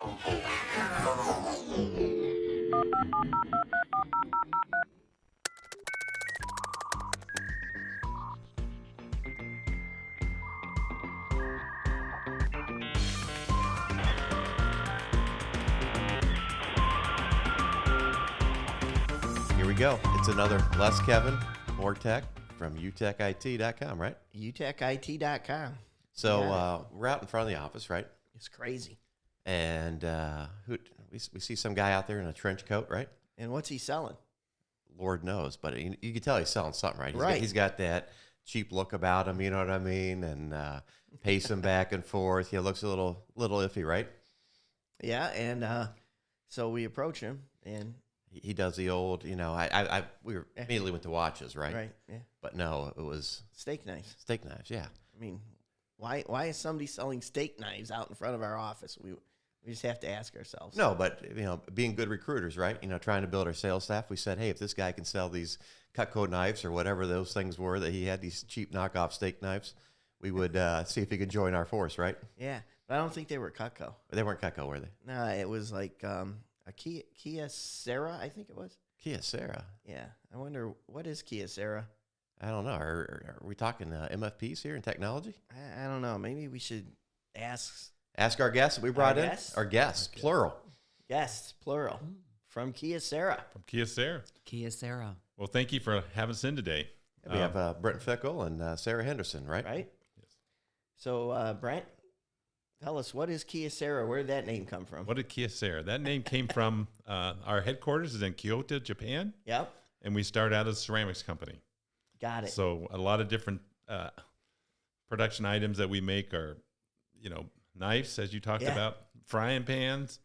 Here we go. It's another Less Kevin, More Tech from UTECit.com, right? UTECit.com. So we're out in front of the office, right? It's crazy. And we see some guy out there in a trench coat, right? And what's he selling? Lord knows, but you can tell he's selling something, right? Right. He's got that cheap look about him, you know what I mean? And pacing back and forth. He looks a little iffy, right? Yeah, and so we approach him, and he does the old, we immediately went to watches, right? Right, yeah. But no, it was Steak knives. steak knives, yeah. I mean, why is somebody selling steak knives out in front of our office? We just have to ask ourselves. No, but being good recruiters, right? Trying to build our sales staff, we said, hey, if this guy can sell these Cutco knives or whatever those things were that he had, these cheap knockoff steak knives, we would see if he could join our force, right? Yeah, but I don't think they were Cutco. They weren't Cutco, were they? No, it was like a Kyocera, I think it was. Kyocera. Yeah, I wonder, what is Kyocera? I don't know. Are we talking MFPs here in technology? I don't know. Maybe we should ask Our guests we brought in. guests? Our guests, plural. guests, plural, from Kyocera. From Kyocera. Kyocera. Well, thank you for having us in today. We have Brent Fickle and Sarah Henderson, right? Right? Yes. So, Brent, tell us, what is Kyocera? Where did that name come from? What did Kyocera? That name came from our headquarters is in Kyoto, Japan, Yep. and we started out as a ceramics company. Got it. So a lot of different production items that we make are, knives, as you talked about, frying pans,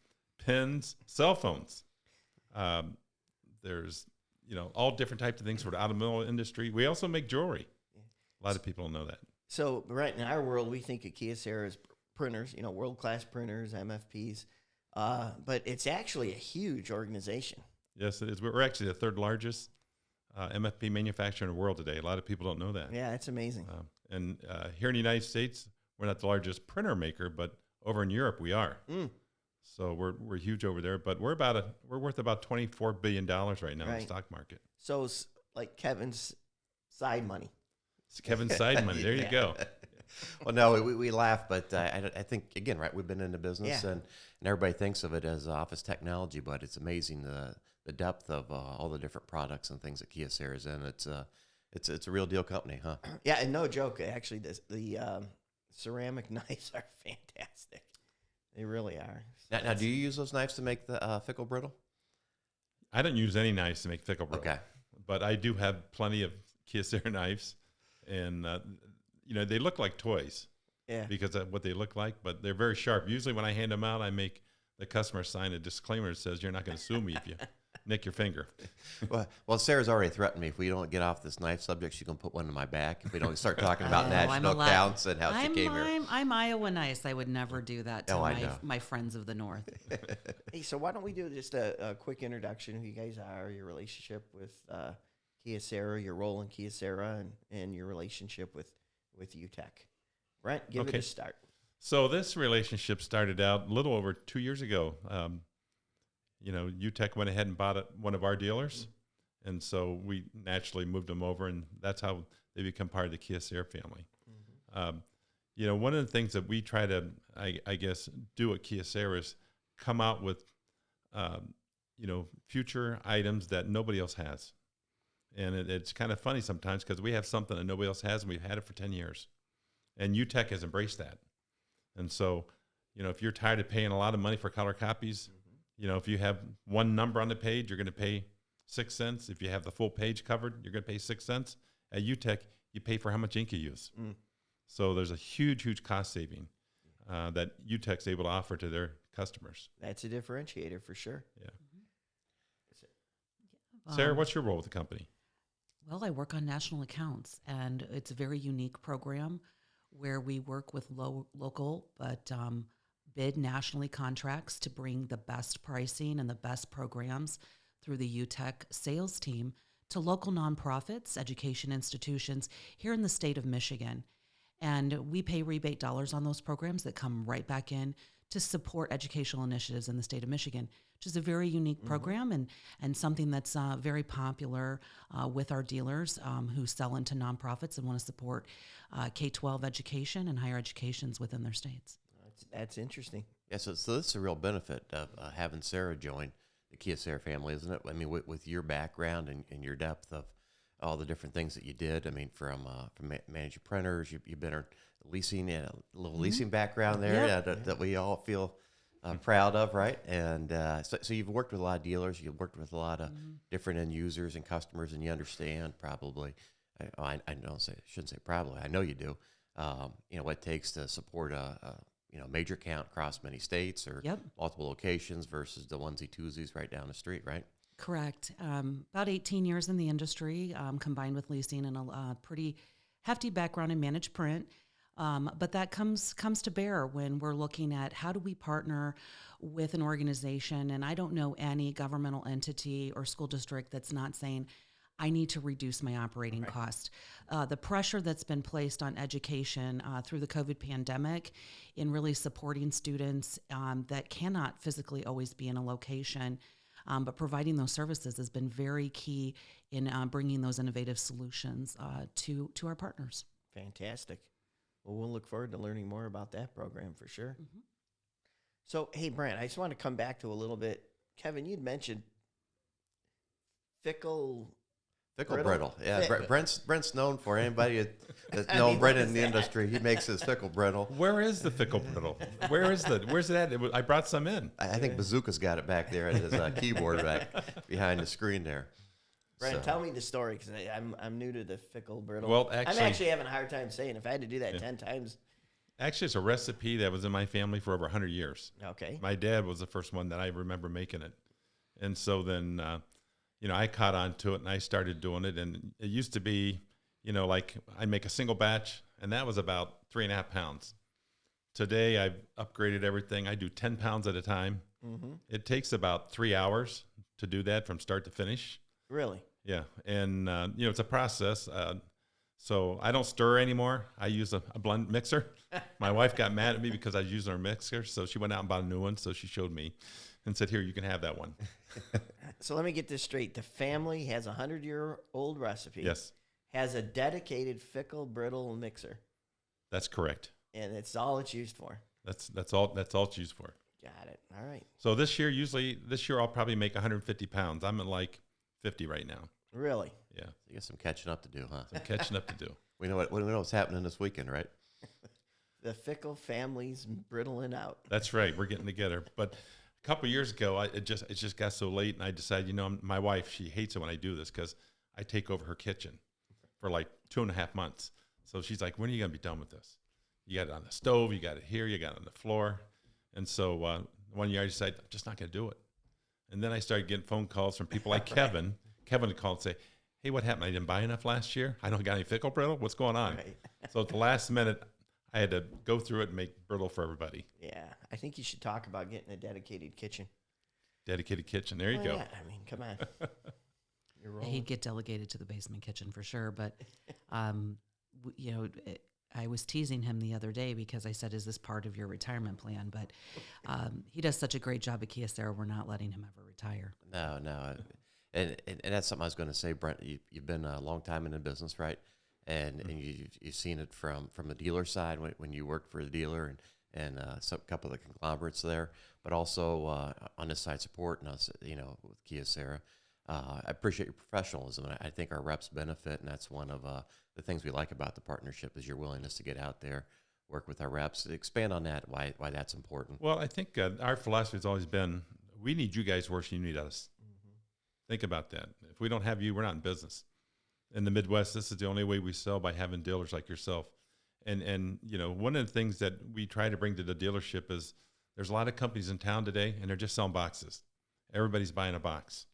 pens, cell phones. There's, all different types of things for the automotive industry. We also make jewelry. A lot of people don't know that. So, right in our world, we think of Kyocera as printers, world-class printers, MFPs. But it's actually a huge organization. Yes, it is. We're actually the third largest MFP manufacturer in the world today. A lot of people don't know that. Yeah, it's amazing. And here in the United States, we're not the largest printer maker, but over in Europe we are. So we're huge over there. But we're worth about $24 billion right now in the stock market. So it's like Kevin's side money. It's Kevin's side money. There you go. Well, no, we laugh, but I think, again, right, we've been in the business, and everybody thinks of it as office technology, but it's amazing the depth of all the different products and things that Kyocera is in. It's a real deal company, huh? Yeah, and no joke, actually, the ceramic knives are fantastic. They really are. Now, do you use those knives to make the Fickle Brittle? I don't use any knives to make Fickle Brittle. Okay. But I do have plenty of Kyocera knives, and they look like toys. Yeah. Because of what they look like, but they're very sharp. Usually when I hand them out, I make the customer sign a disclaimer that says you're not going to sue me if you nick your finger. Well, Sarah's already threatened me. If we don't get off this knife subject, she's going to put one in my back. If we don't start talking about national counts and how she came here. I'm Iowa nice. I would never do that to my friends of the North. Hey, so why don't we do just a quick introduction of who you guys are, your relationship with Kyocera, your role in Kyocera, and your relationship with UTEC. Brent, give it a start. So this relationship started out a little over 2 years ago. UTEC went ahead and bought one of our dealers, and so we naturally moved them over, and that's how they become part of the Kyocera family. One of the things that we try to, I guess, do at Kyocera is come out with, future items that nobody else has. And it's kind of funny sometimes because we have something that nobody else has, and we've had it for 10 years. And UTEC has embraced that. And so, if you're tired of paying a lot of money for color copies, if you have one number on the page, you're going to pay 6 cents. If you have the full page covered, you're going to pay 6 cents. At UTEC, you pay for how much ink you use. So there's a huge, huge cost saving that UTEC's able to offer to their customers. That's a differentiator for sure. Yeah. Sarah, what's your role with the company? Well, I work on national accounts, and it's a very unique program where we work with local but bid nationally contracts to bring the best pricing and the best programs through the UTEC sales team to local nonprofits, education institutions here in the state of Michigan. And we pay rebate dollars on those programs that come right back in to support educational initiatives in the state of Michigan, which is a very unique program and something that's very popular with our dealers who sell into nonprofits and want to support K-12 education and higher educations within their states. That's interesting. Yeah, so this is a real benefit of having Sarah join the Kyocera family, isn't it? I mean, with your background and your depth of all the different things that you did. I mean, from managing printers, you've been a leasing, a little leasing background there that we all feel proud of, right? And so you've worked with a lot of dealers, you've worked with a lot of different end users and customers, and you understand probably. I shouldn't say probably. I know you do. What it takes to support a major account across many states or multiple locations versus the onesie twosies right down the street, right? Correct. About 18 years in the industry, combined with leasing and a pretty hefty background in managed print. But that comes to bear when we're looking at how do we partner with an organization. And I don't know any governmental entity or school district that's not saying, I need to reduce my operating cost. The pressure that's been placed on education through the COVID pandemic in really supporting students that cannot physically always be in a location, but providing those services has been very key in bringing those innovative solutions to our partners. Fantastic. Well, we'll look forward to learning more about that program for sure. So, hey, Brent, I just want to come back to a little bit. Kevin, you'd mentioned Fickle Brittle. Yeah, Brent's known for anybody that's known Brent in the industry. He makes his Fickle Brittle. Where is the Fickle Brittle? Where's it at? I brought some in. I think Bazooka's got it back there at his keyboard back behind the screen there. Brent, tell me the story because I'm new to the Fickle Brittle. Well, I'm actually having a hard time saying. If I had to do that 10 times. Actually, it's a recipe that was in my family for over 100 years. Okay. My dad was the first one that I remember making it. And so then, I caught on to it and I started doing it. And it used to be, like I'd make a single batch and that was about 3.5 pounds. Today, I've upgraded everything. I do 10 pounds at a time. It takes about 3 hours to do that from start to finish. Really? Yeah. And, it's a process. So I don't stir anymore. I use a blend mixer. My wife got mad at me because I was using her mixer. So she went out and bought a new one. So she showed me and said, here, you can have that one. So let me get this straight. The family has a 100-year-old recipe. Yes. Has a dedicated Fickle Brittle mixer. That's correct. And it's all it's used for. That's all it's used for. Got it. All right. So this year I'll probably make 150 pounds. I'm at like 50 right now. Really? Yeah. So you got some catching up to do, huh? Some catching up to do. We know what's happening this weekend, right? The Fickle family's brittling out. That's right. We're getting together. But a couple of years ago, it just got so late, and I decided, my wife, she hates it when I do this because I take over her kitchen for like 2.5 months. So she's like, when are you going to be done with this? You got it on the stove, you got it here, you got it on the floor. And so one year I decided, I'm just not going to do it. And then I started getting phone calls from people like Kevin. Kevin would call and say, hey, what happened? I didn't buy enough last year. I don't got any Fickle Brittle. What's going on? Right. So at the last minute, I had to go through it and make brittle for everybody. Yeah, I think you should talk about getting a dedicated kitchen. Dedicated kitchen. There you go. Yeah, I mean, come on. You're Yeah, rolling. he'd get delegated to the basement kitchen for sure. But, I was teasing him the other day because I said, is this part of your retirement plan? But he does such a great job at Kyocera, we're not letting him ever retire. No. And that's something I was going to say, Brent. You've been a long time in the business, right? And you've seen it from the dealer side when you worked for the dealer and a couple of the conglomerates there, but also on this side supporting us, with Kyocera. I appreciate your professionalism. I think our reps benefit, and that's one of the things we like about the partnership is your willingness to get out there, work with our reps. Expand on that, why that's important. Well, I think our philosophy has always been, we need you guys worse than you need us. Think about that. If we don't have you, we're not in business. In the Midwest, this is the only way we sell, by having dealers like yourself. And one of the things that we try to bring to the dealership is there's a lot of companies in town today, and they're just selling boxes. Everybody's buying a box.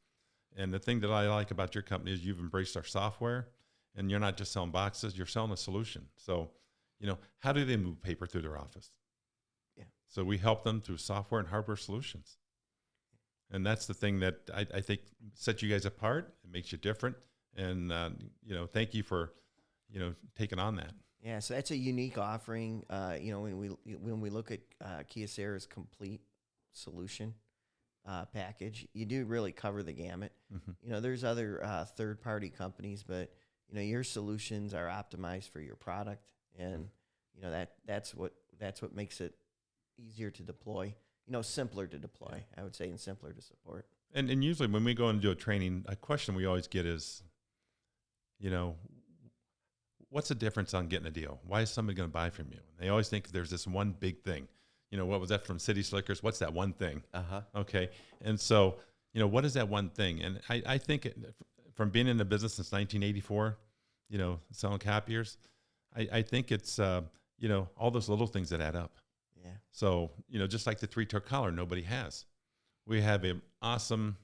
And the thing that I like about your company is you've embraced our software, and you're not just selling boxes, you're selling a solution. So, how do they move paper through their office? Yeah. So we help them through software and hardware solutions. And that's the thing that I think sets you guys apart. It makes you different. And, thank you for, taking on that. Yeah, so that's a unique offering. When we look at Kyocera's complete solution package, you do really cover the gamut. There's other third-party companies, but your solutions are optimized for your product, and that's what makes it easier to deploy. Simpler to deploy, I would say, and simpler to support. And usually when we go and do a training, a question we always get is, what's the difference on getting a deal? Why is somebody going to buy from you? And they always think there's this one big thing. What was that from City Slickers? What's that one thing? Okay. And so, what is that one thing? And I think from being in the business since 1984, selling copiers, I think it's, all those little things that add up. Yeah. So, just like the 3-tour collar, nobody has. We have an awesome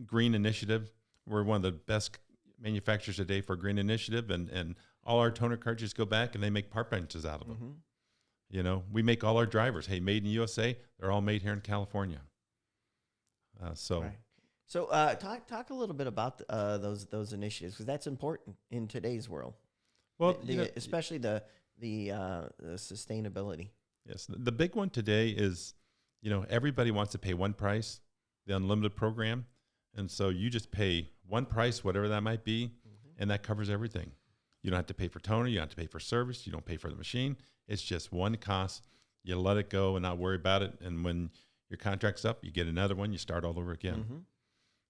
green initiative. We're one of the best manufacturers today for green initiative, and all our toner cartridges go back and they make park benches out of them. We make all our drivers. Hey, made in USA. They're all made here in California. Right. So talk a little bit about those initiatives, because that's important in today's world. Well, especially the sustainability. Yes, the big one today is, everybody wants to pay one price, the unlimited program, and so you just pay one price, whatever that might be, and that covers everything. You don't have to pay for toner. You don't have to pay for service. You don't pay for the machine. It's just one cost. You let it go and not worry about it. And when your contract's up, you get another one. You start all over again.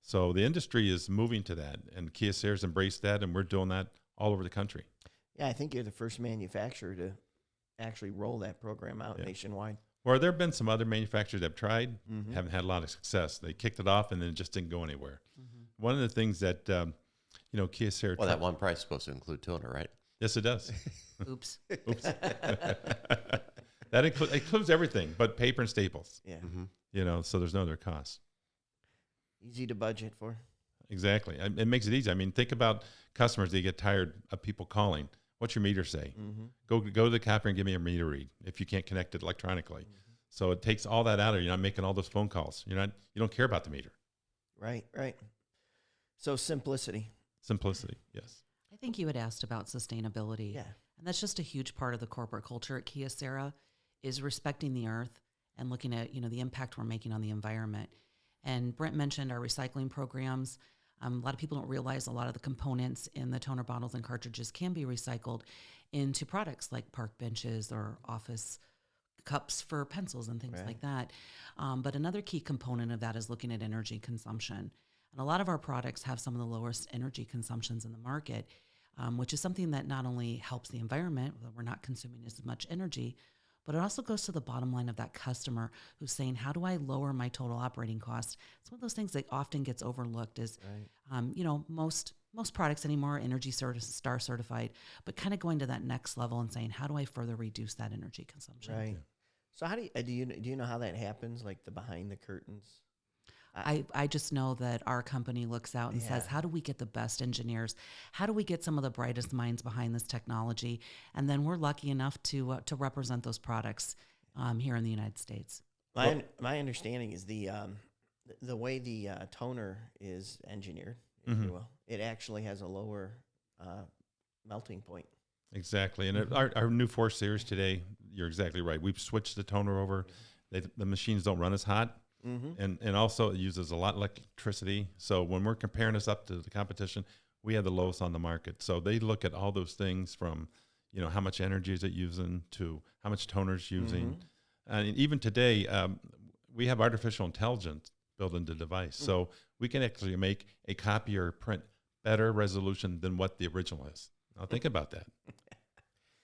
So the industry is moving to that, and Kyocera's embraced that, and we're doing that all over the country. Yeah, I think you're the first manufacturer to actually roll that program out nationwide. Or there have been some other manufacturers that have tried, haven't had a lot of success. They kicked it off, and then it just didn't go anywhere. One of the things that Kyocera. Well, that one price is supposed to include toner, right? Yes, it does. Oops. That includes everything but paper and staples. Yeah. So there's no other costs. Easy to budget for. Exactly. It makes it easy. I mean, think about customers. They get tired of people calling. What's your meter say? Go to the copier and give me a meter read if you can't connect it electronically. So it takes all that out of you. You're not making all those phone calls. You don't care about the meter. Right. So simplicity, yes. I think you had asked about sustainability. Yeah. And that's just a huge part of the corporate culture at Kyocera, is respecting the earth and looking at, the impact we're making on the environment. And Brent mentioned our recycling programs. A lot of people don't realize a lot of the components in the toner bottles and cartridges can be recycled into products like park benches or office cups for pencils and things like that. But another key component of that is looking at energy consumption. And a lot of our products have some of the lowest energy consumptions in the market, which is something that not only helps the environment, we're not consuming as much energy, but it also goes to the bottom line of that customer who's saying, how do I lower my total operating cost? It's one of those things that often gets overlooked is, most products anymore are Energy Star certified, but kind of going to that next level and saying, how do I further reduce that energy consumption? Right. Yeah. So how do you know how that happens, like the behind the curtains? I just know that our company looks out and says, how do we get the best engineers? How do we get some of the brightest minds behind this technology? And then we're lucky enough to represent those products here in the United States. My understanding is the way the toner is engineered, if you will, it actually has a lower melting point. Exactly. And our new 4 Series today, you're exactly right. We've switched the toner over. The machines don't run as hot. And also it uses a lot of electricity. So when we're comparing us up to the competition, we have the lowest on the market. So they look at all those things from, how much energy is it using to how much toner is using. And even today, we have artificial intelligence built into the device. So we can actually make a copy or print better resolution than what the original is. Now think about that.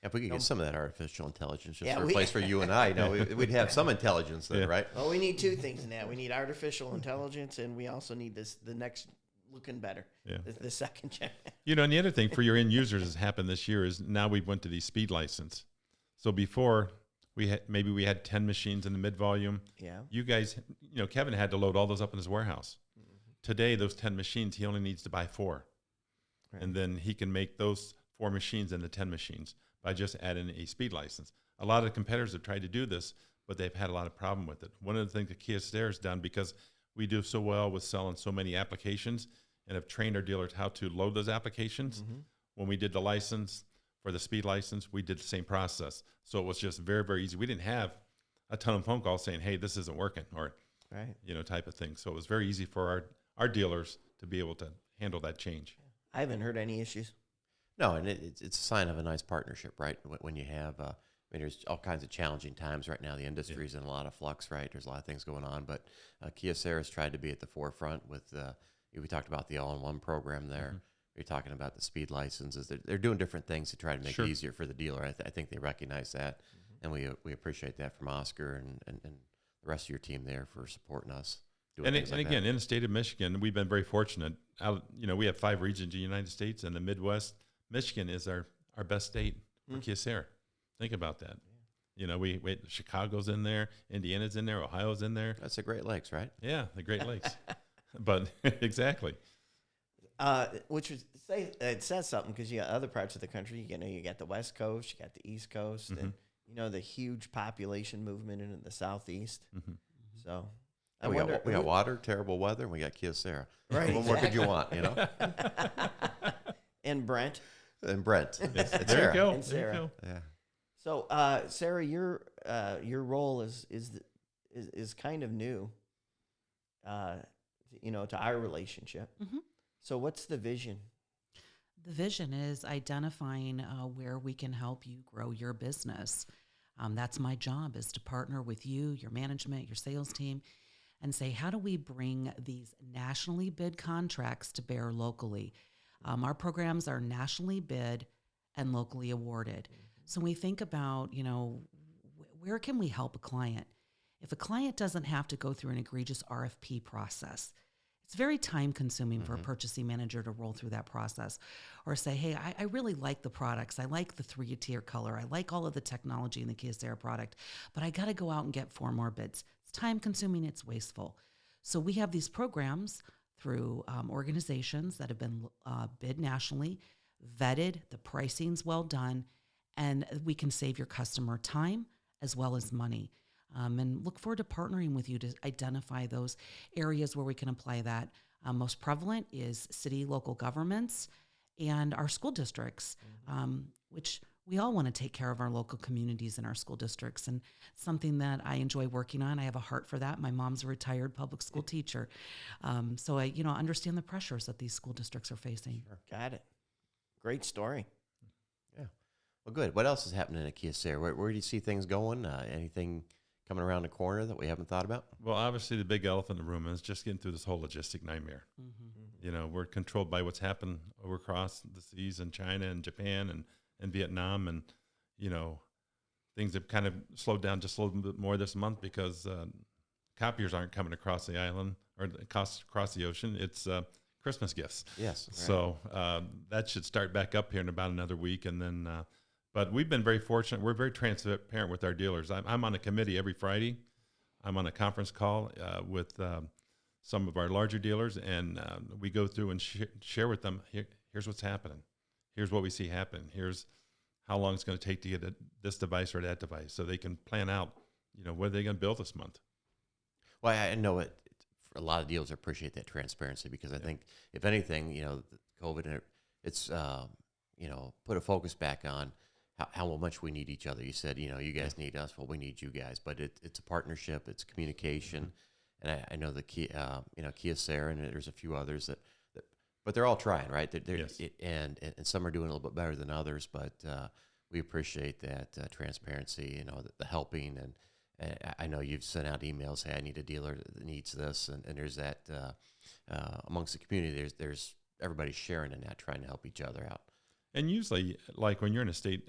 If we could get some of that artificial intelligence just for a place for you and I, we'd have some intelligence there, right? Well, we need 2 things in that. We need artificial intelligence, and we also need the next looking better, the second gen. And the other thing for your end users has happened this year is now we went to the speed license. So before we had 10 machines in the mid volume. Yeah. You guys, Kevin had to load all those up in his warehouse. Today, those 10 machines, he only needs to buy 4. Right. And then he can make those 4 machines into 10 machines by just adding a speed license. A lot of competitors have tried to do this, but they've had a lot of problem with it. One of the things that Kyocera has done, because we do so well with selling so many applications and have trained our dealers how to load those applications. When we did the license for the speed license, we did the same process. So it was just very, very easy. We didn't have a ton of phone calls saying, hey, this isn't working, or, Right. type of thing. So it was very easy for our dealers to be able to handle that change. I haven't heard any issues. No, and it's a sign of a nice partnership, right? When you have, I mean, there's all kinds of challenging times right now. The industry's in a lot of flux, right? There's a lot of things going on, but Kyocera's tried to be at the forefront with, we talked about the all-in-one program there. You're talking about the speed licenses. They're doing different things to try to make it easier for the dealer. I think they recognize that, and we appreciate that from Oscar and the rest of your team there for supporting us. And again, in the state of Michigan, we've been very fortunate. We have 5 regions in the United States, and the Midwest, Michigan is our best state for Kyocera. Think about that. We Chicago's in there, Indiana's in there, Ohio's in there. That's the Great Lakes, right? Yeah, the Great Lakes. But exactly. Which is it says something, because you got other parts of the country. You got the West Coast, you got the East Coast, and the huge population movement in the Southeast. So we got water, terrible weather, and we got Kyocera. Right, What more could you want, And Brent. And Brent. There you go. And Sarah. There you go. Yeah. So, Sarah, your role is kind of new, to our relationship. So, what's the vision? The vision is identifying where we can help you grow your business. That's my job, is to partner with you, your management, your sales team, and say, how do we bring these nationally bid contracts to bear locally? Our programs are nationally bid and locally awarded. So we think about, where can we help a client? If a client doesn't have to go through an egregious RFP process, it's very time consuming for a purchasing manager to roll through that process, or say, hey, I really like the products. I like the 3-tier color. I like all of the technology in the Kyocera product, but I got to go out and get 4 more bids. It's time consuming. It's wasteful. So we have these programs through organizations that have been bid nationally, vetted, the pricing's well done, and we can save your customer time as well as money. And look forward to partnering with you to identify those areas where we can apply that. Most prevalent is city, local governments, and our school districts, which we all want to take care of our local communities and our school districts, and something that I enjoy working on. I have a heart for that. My mom's a retired public school teacher. So I, understand the pressures that these school districts are facing. Sure. Got it. Great story. Yeah. Well, good. What else is happening at Kyocera? Where do you see things going? Anything coming around the corner that we haven't thought about? Well, obviously the big elephant in the room is just getting through this whole logistic nightmare. We're controlled by what's happened over across the seas in China and Japan and Vietnam, and things have kind of slowed down just a little bit more this month because copiers aren't coming across the island or across the ocean. It's Christmas gifts. Yes. Right. So that should start back up here in about another week, and then. But we've been very fortunate. We're very transparent with our dealers. I'm on a committee every Friday. I'm on a conference call with some of our larger dealers, and we go through and share with them, here's what's happening. Here's what we see happen. Here's how long it's going to take to get this device or that device, so they can plan out, what are they going to build this month. Well, I know it. For a lot of dealers appreciate that transparency, because I think, if anything, COVID, it's put a focus back on how much we need each other. You said, you guys need us. Well, we need you guys. But it's a partnership. It's communication. And I know the Kyocera, and there's a few others that but they're all trying, right? Yes. And some are doing a little bit better than others. But we appreciate that transparency. The helping. And I know you've sent out emails. Hey, I need a dealer that needs this. And there's that amongst the community. There's everybody sharing in that, trying to help each other out. And usually, like when you're in a state,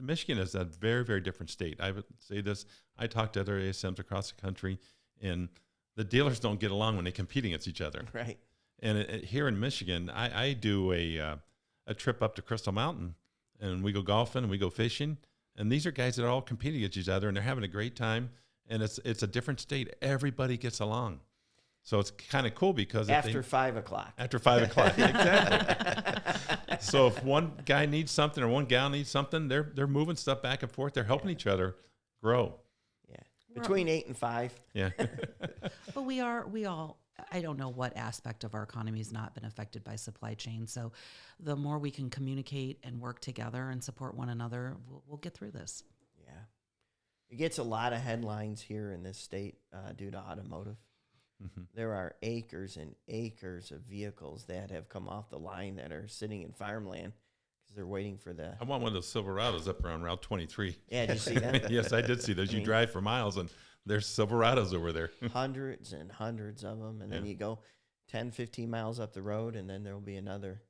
Michigan is a very, very different state. I would say this, I talk to other ASMs across the country, and the dealers don't get along when they compete against each other. Right. And here in Michigan, I do a trip up to Crystal Mountain, and we go golfing and we go fishing. And these are guys that are all competing against each other, and they're having a great time. And it's a different state. Everybody gets along. So it's kind of cool because after 5 o'clock. After 5 o'clock, exactly. So if one guy needs something or one gal needs something, they're moving stuff back and forth. They're helping each other grow. Yeah, between 8 and 5. Yeah. But we all I don't know what aspect of our economy has not been affected by supply chain. So the more we can communicate and work together and support one another, we'll get through this. Yeah. It gets a lot of headlines here in this state due to automotive. Mm-hmm. There are acres and acres of vehicles that have come off the line that are sitting in farmland because they're waiting for the... I want one of those Silverados up around Route 23. Yeah, did you see that? Yes, I did see those. You drive for miles, and there's Silverados over there. Hundreds and hundreds of them. And then you go 10, 15 miles up the road, and then there will be another,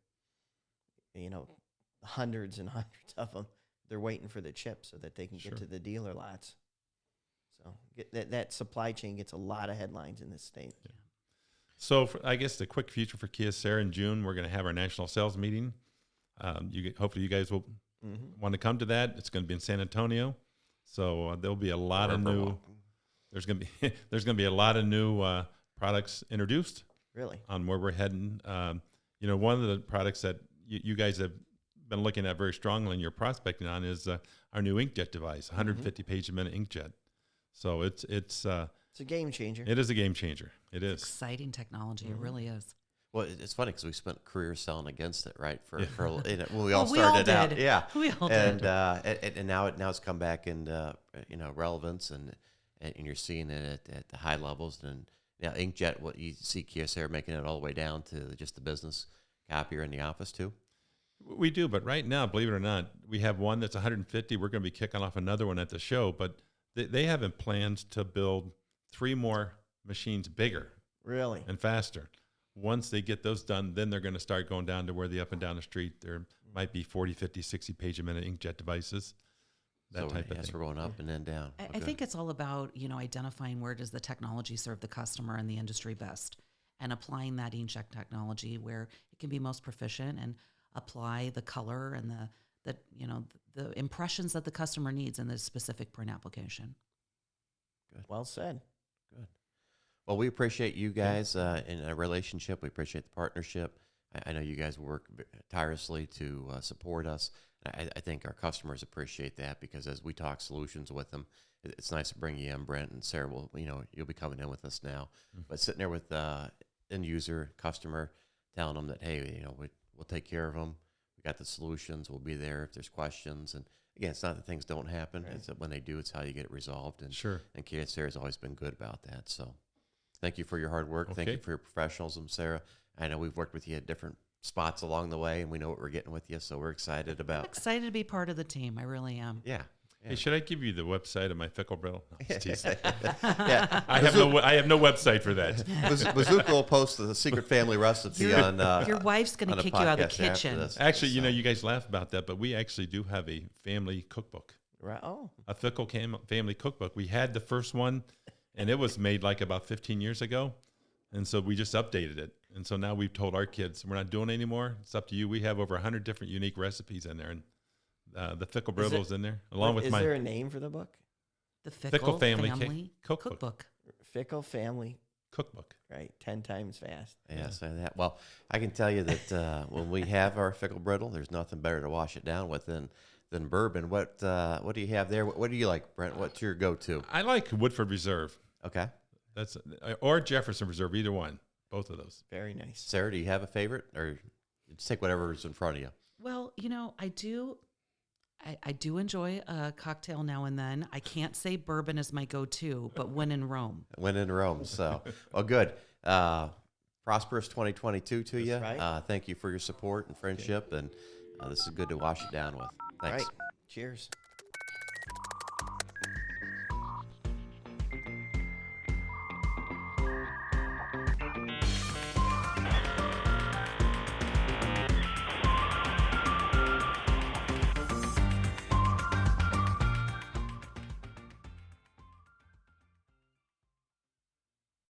hundreds and hundreds of them. They're waiting for the chip so that they can get to the dealer lots. So that supply chain gets a lot of headlines in this state. Yeah. So I guess the quick future for Kyocera in June, we're going to have our national sales meeting. Hopefully you guys will want to come to that. It's going to be in San Antonio. So there'll be a lot of new... There's going to be a lot of new products introduced. Really? On where we're heading. One of the products that you guys have been looking at very strongly and you're prospecting on is our new inkjet device, 150 page a minute inkjet. So it's a game changer. It is a game changer. It is exciting technology. It really is. Well, it's funny because we spent careers selling against it, right? For when we Oh, all started out, did. yeah, We all did. And now it's come back into relevance, and you're seeing it at the high levels. And now inkjet, what you see Kyocera making it all the way down to just the business copier in the office too. We do, but right now, believe it or not, we have one that's 150. We're going to be kicking off another one at the show, but they have in plans to build 3 more machines bigger. Really? And faster. Once they get those done, then they're going to start going down to where the up and down the street, there might be 40, 50, 60 page a minute inkjet devices, that type of thing. We're going up and then down. I think it's all about, identifying where does the technology serve the customer and the industry best, and applying that inkjet technology where it can be most proficient and apply the color and the impressions that the customer needs in the specific print application. Good. Well said. Good. Well, we appreciate you guys in a relationship. We appreciate the partnership. I know you guys work tirelessly to support us. I think our customers appreciate that because as we talk solutions with them, it's nice to bring you in, Brent and Sarah. You'll be coming in with us now. But sitting there with end user, customer, telling them that, hey, we'll take care of them. We got the solutions. We'll be there if there's questions. And again, it's not that things don't happen. Right. It's that when they do, it's how you get it resolved. And sure. And Kyocera has always been good about that. So thank you for your hard work. Okay. Thank you for your professionalism, Sarah. I know we've worked with you at different spots along the way, and we know what we're getting with you. So we're excited about. I'm excited to be part of the team. I really am. Yeah. Hey, should I give you the website of my Fickle Brittle? No, Yeah, I have no website for that. Bazooka will post the secret family recipe on. Your wife's going to kick you out of the kitchen. Actually, you guys laugh about that, but we actually do have a family cookbook. Right. Oh, a Fickle family cookbook. We had the first one, and it was made like about 15 years ago, and so we just updated it. And so now we've told our kids we're not doing it anymore. It's up to you. We have over 100 different unique recipes in there, and the Fickle Brittle is in there, along with Is there a name for the book? The Fickle Family Cookbook. Fickle Family Cookbook. Right, 10 times fast. Yeah, say that. Well, I can tell you that when we have our Fickle Brittle, there's nothing better to wash it down with than bourbon. What do you have there? What do you like, Brent? What's your go-to? I like Woodford Reserve. Okay. Or Jefferson Reserve, either one. Both of those. Very nice. Sarah, do you have a favorite, or just take whatever's in front of you? Well, I do. I do enjoy a cocktail now and then. I can't say bourbon is my go-to, but when in Rome. When in Rome. So, well, good. Prosperous 2022 to you. Right. Thank you for your support and friendship, and this is good to wash it down with. Thanks. All right. Cheers.